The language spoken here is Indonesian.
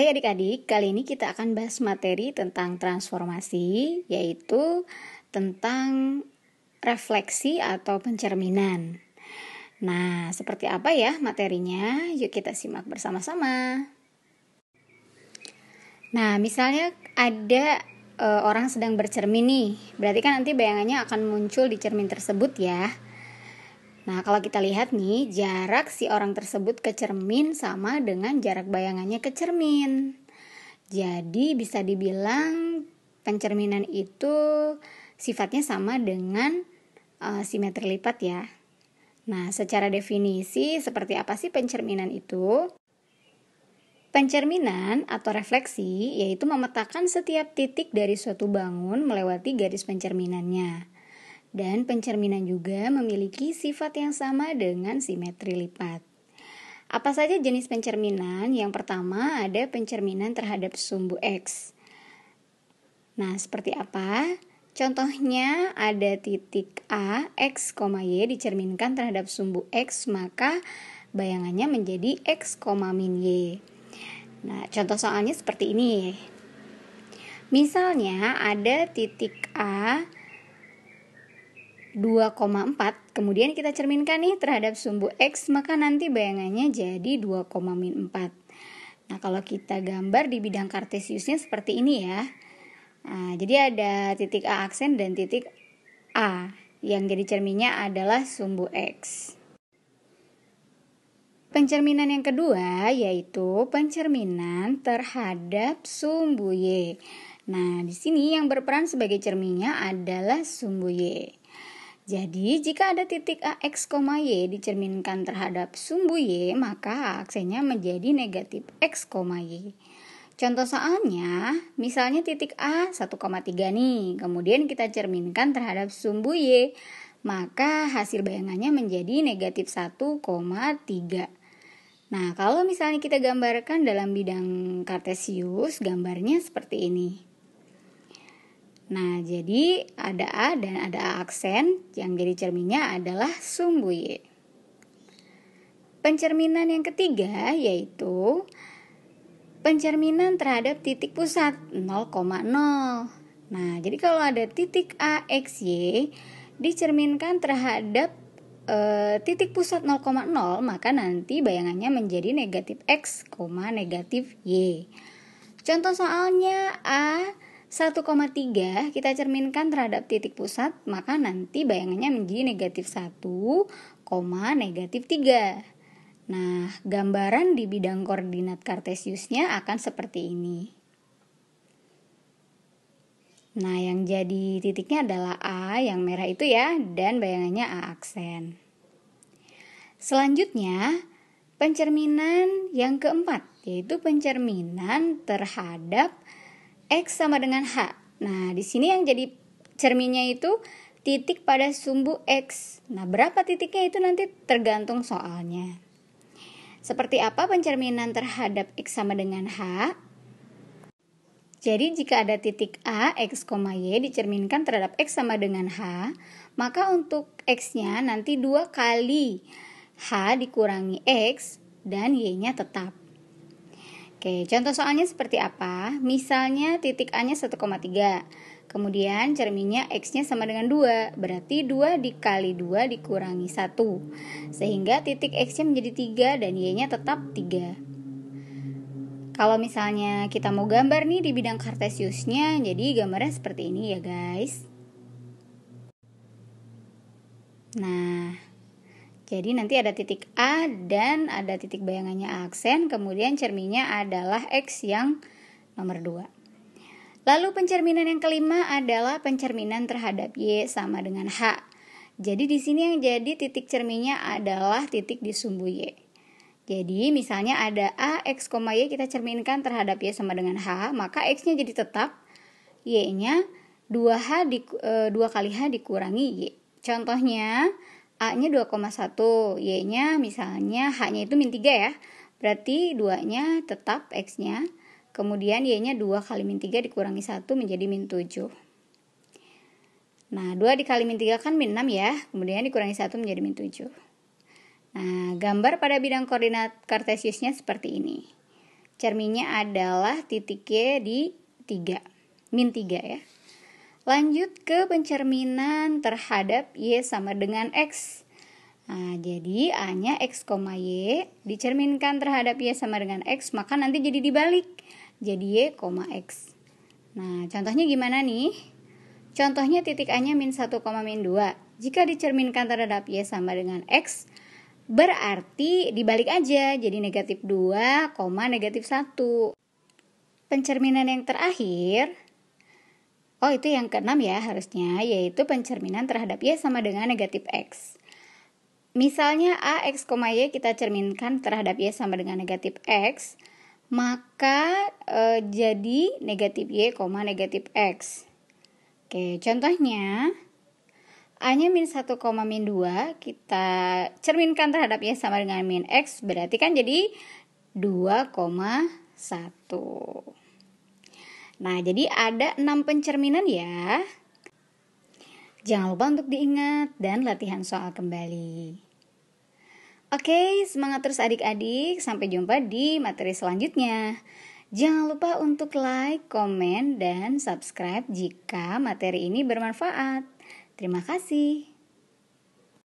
Hai adik-adik, kali ini kita akan bahas materi tentang transformasi, yaitu tentang refleksi atau pencerminan. Nah, seperti apa ya materinya? Yuk kita simak bersama-sama. Nah, misalnya ada orang sedang bercermin nih, berarti kan nanti bayangannya akan muncul di cermin tersebut ya. Nah, kalau kita lihat nih, jarak si orang tersebut ke cermin sama dengan jarak bayangannya ke cermin. Jadi bisa dibilang pencerminan itu sifatnya sama dengan simetri lipat ya. Nah, secara definisi seperti apa sih pencerminan itu? Pencerminan atau refleksi yaitu memetakan setiap titik dari suatu bangun melewati garis pencerminannya. Dan pencerminan juga memiliki sifat yang sama dengan simetri lipat. Apa saja jenis pencerminan? Yang pertama ada pencerminan terhadap sumbu X. Nah, seperti apa? Contohnya ada titik A, X, Y dicerminkan terhadap sumbu X, maka bayangannya menjadi X, min Y. Nah, contoh soalnya seperti ini. Misalnya ada titik A 2,4, kemudian kita cerminkan nih terhadap sumbu X, maka nanti bayangannya jadi 2,-4. Nah, kalau kita gambar di bidang kartesiusnya seperti ini ya. Nah, jadi ada titik A aksen dan titik A, yang jadi cerminnya adalah sumbu X. Pencerminan yang kedua yaitu pencerminan terhadap sumbu Y. Nah, di sini yang berperan sebagai cerminnya adalah sumbu Y. Jadi, jika ada titik A, X, Y dicerminkan terhadap sumbu Y, maka aksennya menjadi negatif X, Y. Contoh soalnya, misalnya titik A 1,3 nih, kemudian kita cerminkan terhadap sumbu Y, maka hasil bayangannya menjadi negatif 1,3. Nah, kalau misalnya kita gambarkan dalam bidang kartesius, gambarnya seperti ini. Nah, jadi ada A dan ada A aksen, yang jadi cerminnya adalah sumbu Y. Pencerminan yang ketiga yaitu pencerminan terhadap titik pusat 0,0. Nah, jadi kalau ada titik A, X, Y dicerminkan terhadap titik pusat 0,0, maka nanti bayangannya menjadi negatif X, negatif Y. Contoh soalnya A 1,3 kita cerminkan terhadap titik pusat, maka nanti bayangannya menjadi negatif 1, negatif 3. Nah, gambaran di bidang koordinat kartesiusnya akan seperti ini. Nah, yang jadi titiknya adalah A yang merah itu ya, dan bayangannya A aksen. Selanjutnya, pencerminan yang keempat, yaitu pencerminan terhadap X sama dengan H. Nah, di sini yang jadi cerminnya itu titik pada sumbu X. Nah, berapa titiknya itu nanti tergantung soalnya. Seperti apa pencerminan terhadap X sama dengan H? Jadi, jika ada titik A, X, Y dicerminkan terhadap X sama dengan H, maka untuk X-nya nanti 2 kali H dikurangi X dan Y-nya tetap. Oke, contoh soalnya seperti apa? Misalnya titik A-nya 1,3. Kemudian cerminnya X-nya sama dengan 2. Berarti 2 dikali 2 dikurangi 1. Sehingga titik X-nya menjadi 3 dan Y-nya tetap 3. Kalau misalnya kita mau gambar nih di bidang kartesiusnya, jadi gambarnya seperti ini ya guys. Nah, jadi nanti ada titik A dan ada titik bayangannya aksen, kemudian cerminnya adalah X yang nomor 2. Lalu pencerminan yang kelima adalah pencerminan terhadap Y sama dengan H. Jadi di sini yang jadi titik cerminnya adalah titik di sumbu Y. Jadi misalnya ada A, X, Y kita cerminkan terhadap Y sama dengan H, maka X-nya jadi tetap, Y-nya 2 kali H dikurangi Y. Contohnya A-nya 2,1, Y-nya misalnya H-nya itu min 3 ya. Berarti 2-nya tetap X-nya. Kemudian Y-nya 2 kali min 3 dikurangi 1 menjadi min 7. Nah, 2 dikali min 3 kan min 6 ya. Kemudian dikurangi 1 menjadi min 7. Nah, gambar pada bidang koordinat kartesiusnya seperti ini. cerminnya adalah titik Y di 3, min 3 ya. Lanjut ke pencerminan terhadap Y sama dengan X. Nah, jadi A-nya X, Y dicerminkan terhadap Y sama dengan X, maka nanti jadi dibalik. Jadi Y, X. Nah, contohnya gimana nih? Contohnya titik A-nya min 1, min 2. Jika dicerminkan terhadap Y sama dengan X, berarti dibalik aja, jadi negatif 2, negatif 1. Pencerminan yang terakhir, itu yang keenam ya harusnya, yaitu pencerminan terhadap Y sama dengan negatif X. Misalnya A, X, Y kita cerminkan terhadap Y sama dengan negatif X, maka jadi negatif Y, negatif X. Oke, contohnya A-nya min 1, min 2 kita cerminkan terhadap Y sama dengan min X, berarti kan jadi 2,1. Nah, jadi ada 6 pencerminan ya. Jangan lupa untuk diingat dan latihan soal kembali. Oke, semangat terus adik-adik. Sampai jumpa di materi selanjutnya. Jangan lupa untuk like, komen, dan subscribe jika materi ini bermanfaat. Terima kasih.